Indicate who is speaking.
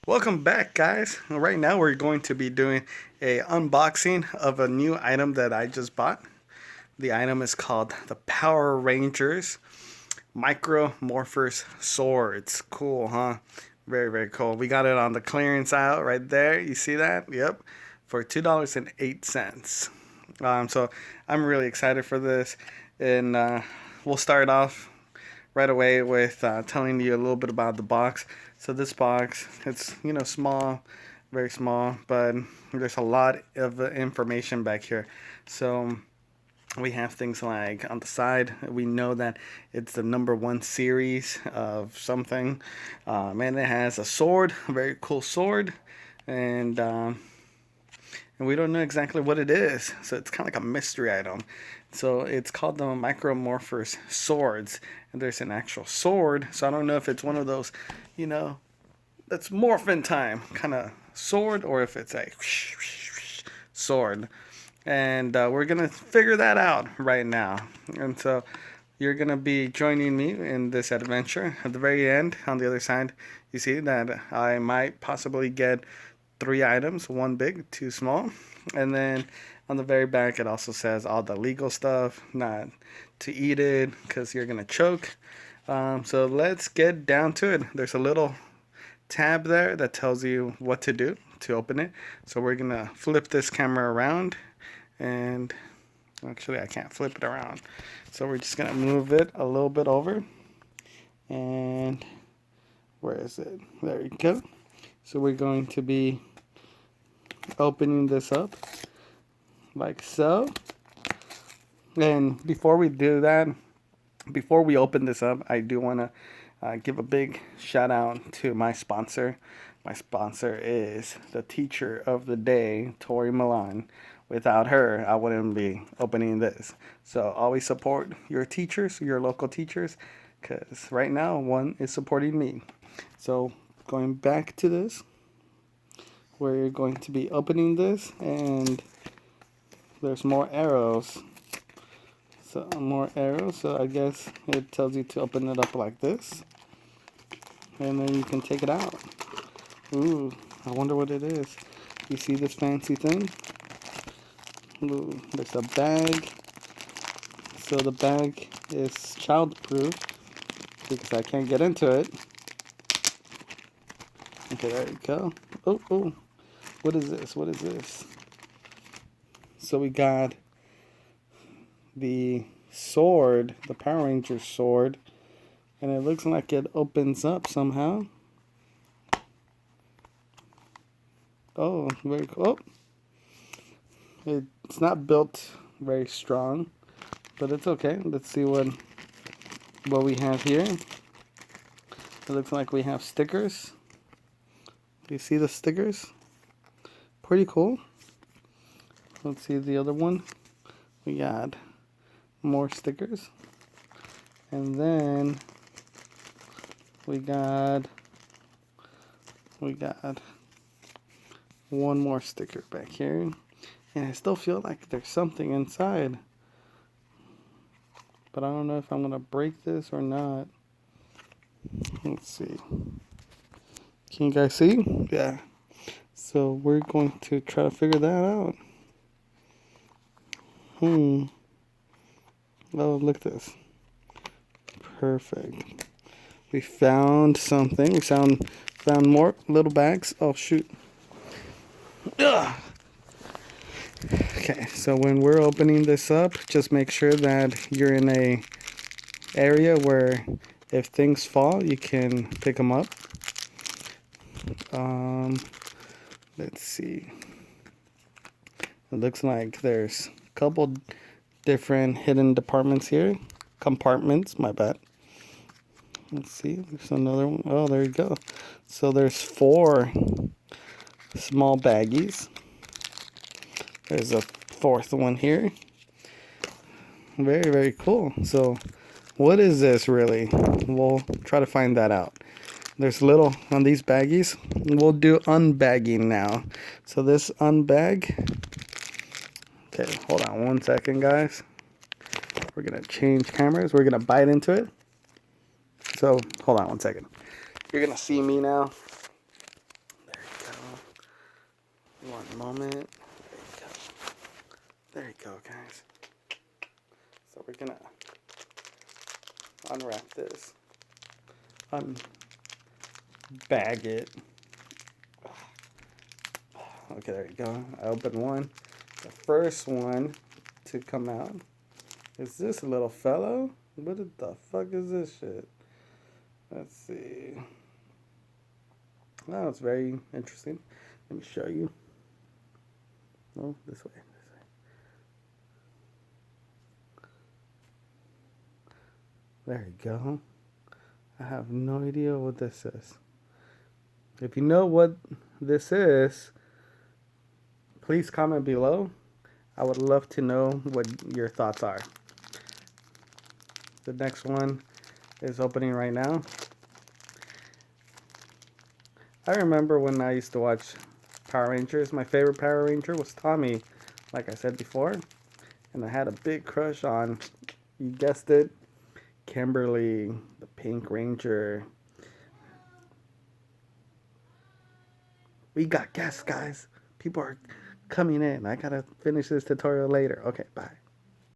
Speaker 1: Welcome back, guys. Right now we're going to be doing a unboxing of a new item that I just bought. The item is called the Power Rangers Micro Morphers Swords. Cool, huh? Very, very cool. We got it on the clearance aisle right there. You see that? Yep. For $2.08. So I'm really excited for this. And we'll start off right away with telling you a little bit about the box. So this box, it's small, very small, but there's a lot of information back here. So we have things like on the side, we know that it's the number one series of something, and it has a sword, a very cool sword, and we don't know exactly what it is. So it's kind of like a mystery item. So it's called the Micromorphers Swords, and there's an actual sword. So I don't know if it's one of those, that's morphin time kind of sword, or if it's a sword. And we're gonna figure that out right now. And so you're gonna be joining me in this adventure. At the very end, on the other side, you see that I might possibly get 3 items, one big, two small. And then on the very back, it also says all the legal stuff, not to eat it because you're going to choke. So let's get down to it. There's a little tab there that tells you what to do to open it. So we're going to flip this camera around. And actually, I can't flip it around. So we're just going to move it a little bit over. And where is it? There you go. So we're going to be opening this up like so. And before we do that, before we open this up, I do want to give a big shout out to my sponsor. My sponsor is the teacher of the day, Tori Milan. Without her, I wouldn't be opening this. So always support your teachers, your local teachers, because right now one is supporting me. So going back to this, we're going to be opening this, and there's more arrows. So more arrows, so I guess it tells you to open it up like this, and then you can take it out. Ooh, I wonder what it is. You see this fancy thing? Ooh, there's a bag. So the bag is childproof because I can't get into it. Okay, there you go. Oh, what is this? What is this? So we got the sword, the Power Ranger sword, and it looks like it opens up somehow. Oh, very cool. Oh, it's not built very strong, but it's okay. Let's see what we have here. It looks like we have stickers. Do you see the stickers? Pretty cool. Let's see the other one. We got more stickers. And then we got one more sticker back here. And I still feel like there's something inside. But I don't know if I'm going to break this or not. Let's see. Can you guys see? Yeah. So we're going to try to figure that out. Oh, look at this. Perfect. We found something. We found more little bags. Oh, shoot. Ugh. Okay, so when we're opening this up, just make sure that you're in a area where if things fall, you can pick them up. Let's see. It looks like there's a couple different hidden departments here. Compartments, my bad. Let's see, there's another one. Oh, there you go. So there's 4 small baggies. There's a 4th one here. Very, very cool. So what is this really? We'll try to find that out. There's little on these baggies. We'll do unbagging now. So this unbag. Okay, hold on one second, guys. We're gonna change cameras. We're gonna bite into it. So hold on one second. You're gonna see me now. One moment. There you go, guys. So we're gonna unwrap this, unbag it. Okay, there you go. I opened one. The first one to come out is this little fellow. What the fuck is this shit? Let's see. Oh, it's very interesting. Let me show you. No, this way. There you go. I have no idea what this is. If you know what this is, please comment below. I would love to know what your thoughts are. The next one is opening right now. I remember when I used to watch Power Rangers. My favorite Power Ranger was Tommy, like I said before. And I had a big crush on, you guessed it, Kimberly, the Pink Ranger. We got guests, guys. People are coming in. I gotta finish this tutorial later. Okay, bye.